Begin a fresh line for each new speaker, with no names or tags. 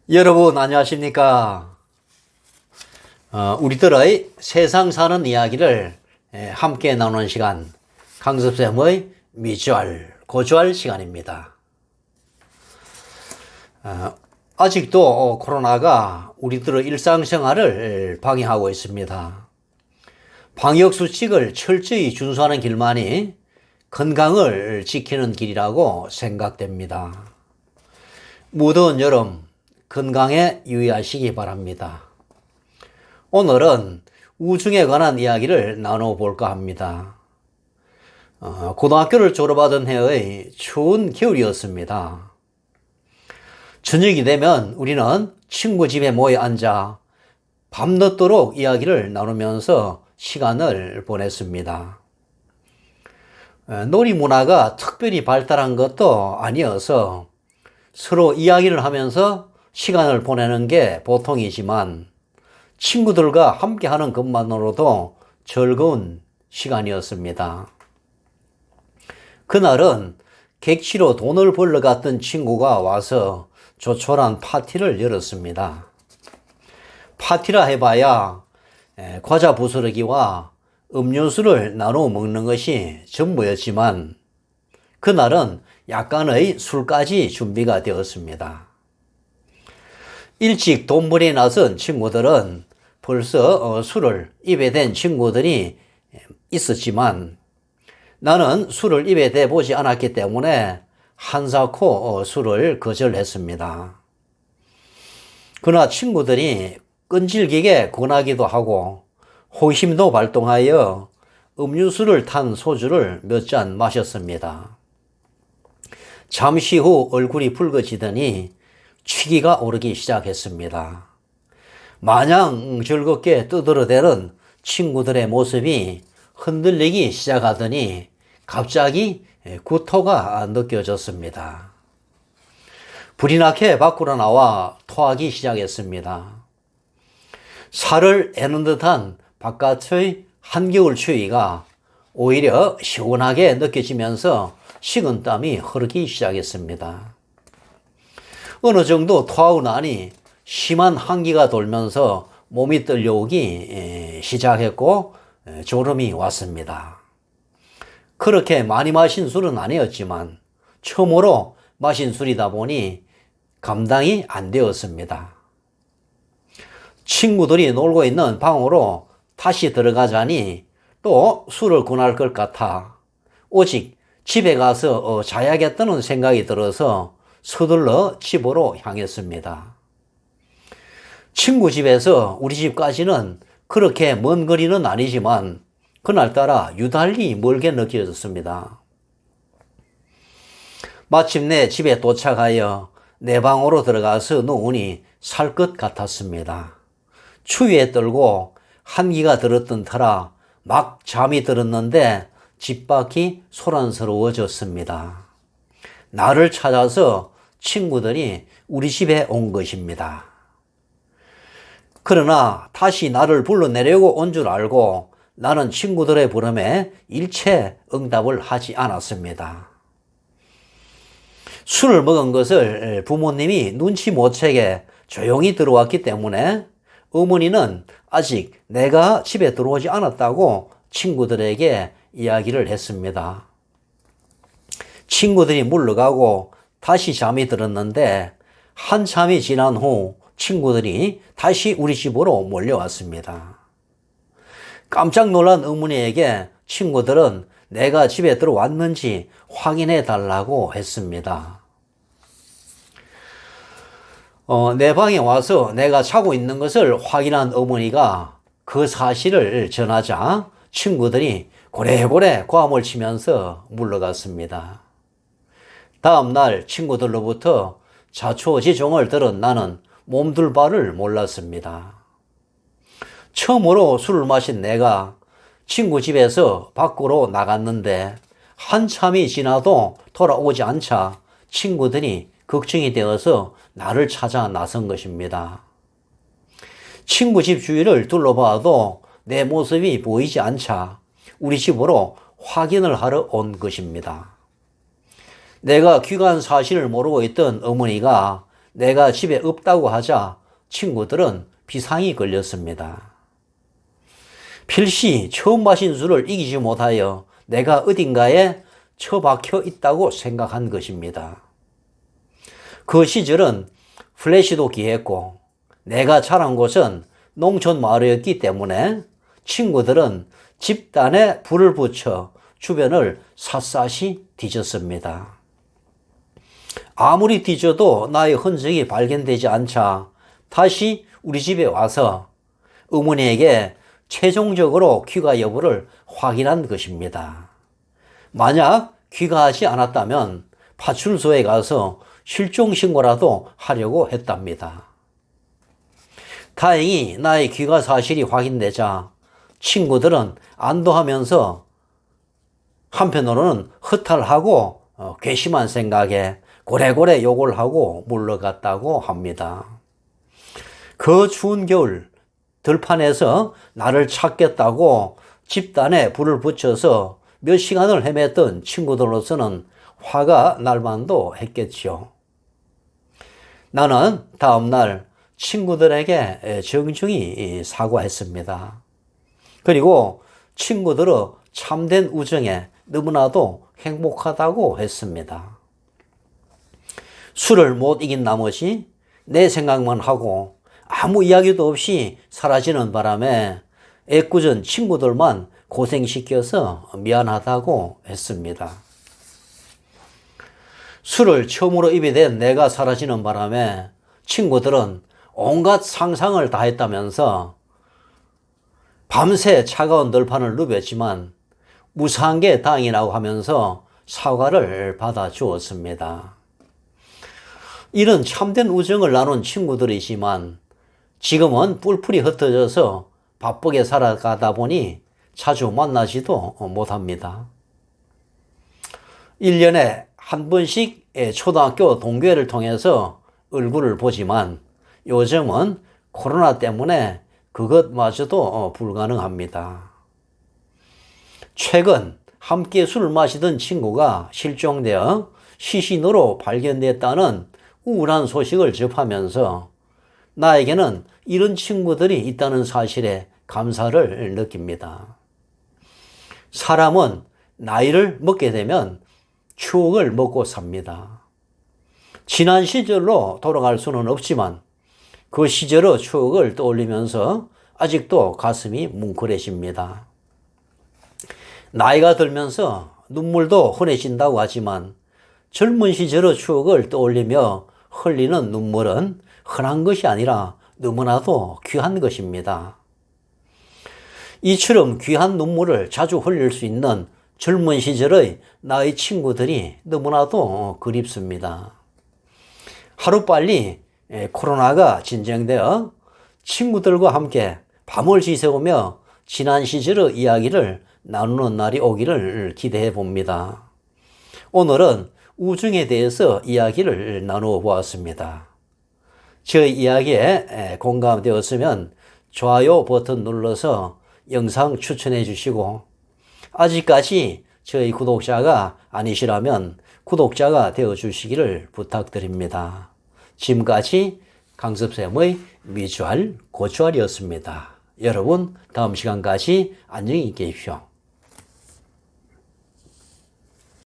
여러분 안녕하십니까? 우리들의 세상 사는 이야기를 함께 나누는 시간, 강섭쌤의 미주알, 고주알 시간입니다. 아직도 코로나가 우리들의 일상생활을 방해하고 있습니다. 방역수칙을 철저히 준수하는 길만이 건강을 지키는 길이라고 생각됩니다. 무더운 여름, 건강에 유의하시기 바랍니다. 오늘은 우중에 관한 이야기를 나눠볼까 합니다. 고등학교를 졸업하던 해의 추운 겨울이었습니다. 저녁이 되면 우리는 친구 집에 모여 앉아 밤늦도록 이야기를 나누면서 시간을 보냈습니다. 놀이 문화가 특별히 발달한 것도 아니어서 서로 이야기를 하면서 시간을 보내는 게 보통이지만 친구들과 함께하는 것만으로도 즐거운 시간이었습니다. 그날은 객치로 돈을 벌러 갔던 친구가 와서 조촐한 파티를 열었습니다. 파티라 해봐야 과자 부스러기와 음료수를 나눠 먹는 것이 전부였지만 그날은 약간의 술까지 준비가 되었습니다. 일찍 돈벌이에 나선 친구들은 벌써 술을 입에 댄 친구들이 있었지만 나는 술을 입에 대보지 않았기 때문에 한사코 술을 거절했습니다. 그러나 친구들이 끈질기게 권하기도 하고 호심도 발동하여 음료수를 탄 소주를 몇 잔 마셨습니다. 잠시 후 얼굴이 붉어지더니 취기가 오르기 시작했습니다. 마냥 즐겁게 떠들어대는 친구들의 모습이 흔들리기 시작하더니 갑자기 구토가 느껴졌습니다. 불이 나게 밖으로 나와 토하기 시작했습니다. 살을 애는 듯한 바깥의 한겨울 추위가 오히려 시원하게 느껴지면서 식은땀이 흐르기 시작했습니다. 어느 정도 토하고 나니 심한 한기가 돌면서 몸이 떨려오기 시작했고 졸음이 왔습니다. 그렇게 많이 마신 술은 아니었지만 처음으로 마신 술이다 보니 감당이 안 되었습니다. 친구들이 놀고 있는 방으로 다시 들어가자니 또 술을 권할 것 같아 오직 집에 가서 자야겠다는 생각이 들어서 서둘러 집으로 향했습니다. 친구 집에서 우리 집까지는 그렇게 먼 거리는 아니지만 그날따라 유달리 멀게 느껴졌습니다. 마침내 집에 도착하여 내 방으로 들어가서 누우니 살 것 같았습니다. 추위에 떨고 한기가 들었던 터라 막 잠이 들었는데 집 밖이 소란스러워졌습니다. 나를 찾아서 친구들이 우리 집에 온 것입니다. 그러나 다시 나를 불러내려고 온 줄 알고 나는 친구들의 부름에 일체 응답을 하지 않았습니다. 술을 먹은 것을 부모님이 눈치 못 채게 조용히 들어왔기 때문에 어머니는 아직 내가 집에 들어오지 않았다고 친구들에게 이야기를 했습니다. 친구들이 물러가고 다시 잠이 들었는데 한참이 지난 후 친구들이 다시 우리 집으로 몰려왔습니다. 깜짝 놀란 어머니에게 친구들은 내가 집에 들어왔는지 확인해 달라고 했습니다. 내 방에 와서 내가 자고 있는 것을 확인한 어머니가 그 사실을 전하자 친구들이 고래고래 고함을 치면서 물러갔습니다. 다음 날 친구들로부터 자초지종을 들은 나는 몸둘 바를 몰랐습니다. 처음으로 술을 마신 내가 친구 집에서 밖으로 나갔는데 한참이 지나도 돌아오지 않자 친구들이 걱정이 되어서 나를 찾아 나선 것입니다. 친구 집 주위를 둘러봐도 내 모습이 보이지 않자 우리 집으로 확인을 하러 온 것입니다. 내가 귀간 사실을 모르고 있던 어머니가 내가 집에 없다고 하자 친구들은 비상이 걸렸습니다. 필시 처음 마신 술을 이기지 못하여 내가 어딘가에 처박혀 있다고 생각한 것입니다. 그 시절은 플래시도 귀했고 내가 자란 곳은 농촌 마을이었기 때문에 친구들은 집단에 불을 붙여 주변을 샅샅이 뒤졌습니다. 아무리 뒤져도 나의 흔적이 발견되지 않자 다시 우리 집에 와서 어머니에게 최종적으로 귀가 여부를 확인한 것입니다. 만약 귀가하지 않았다면 파출소에 가서 실종신고라도 하려고 했답니다. 다행히 나의 귀가 사실이 확인되자 친구들은 안도하면서 한편으로는 허탈하고 괘씸한 생각에 고래고래 욕을 하고 물러갔다고 합니다. 그 추운 겨울 들판에서 나를 찾겠다고 집단에 불을 붙여서 몇 시간을 헤맸던 친구들로서는 화가 날 만도 했겠죠. 나는 다음날 친구들에게 정중히 사과했습니다. 그리고 친구들의 참된 우정에 너무나도 행복하다고 했습니다. 술을 못 이긴 나머지 내 생각만 하고 아무 이야기도 없이 사라지는 바람에 애꿎은 친구들만 고생시켜서 미안하다고 했습니다. 술을 처음으로 입에 댄 내가 사라지는 바람에 친구들은 온갖 상상을 다 했다면서 밤새 차가운 널판을 누볐지만 무사한 게 다행이라고 하면서 사과를 받아주었습니다. 이런 참된 우정을 나눈 친구들이지만 지금은 뿔풀이 흩어져서 바쁘게 살아가다 보니 자주 만나지도 못합니다. 1년에 한 번씩 초등학교 동교회를 통해서 얼굴을 보지만 요즘은 코로나 때문에 그것마저도 불가능합니다. 최근 함께 술을 마시던 친구가 실종되어 시신으로 발견됐다는 우울한 소식을 접하면서 나에게는 이런 친구들이 있다는 사실에 감사를 느낍니다. 사람은 나이를 먹게 되면 추억을 먹고 삽니다. 지난 시절로 돌아갈 수는 없지만 그 시절의 추억을 떠올리면서 아직도 가슴이 뭉클해집니다. 나이가 들면서 눈물도 흔해진다고 하지만 젊은 시절의 추억을 떠올리며 흘리는 눈물은 흔한 것이 아니라 너무나도 귀한 것입니다. 이처럼 귀한 눈물을 자주 흘릴 수 있는 젊은 시절의 나의 친구들이 너무나도 그립습니다. 하루빨리 코로나가 진정되어 친구들과 함께 밤을 지새우며 지난 시절의 이야기를 나누는 날이 오기를 기대해 봅니다. 오늘은 우정에 대해서 이야기를 나누어 보았습니다. 저희 이야기에 공감되었으면 좋아요 버튼 눌러서 영상 추천해 주시고 아직까지 저희 구독자가 아니시라면 구독자가 되어 주시기를 부탁드립니다. 지금까지 강섭쌤의 미주알 고주알이었습니다. 여러분 다음 시간까지 안녕히 계십시오.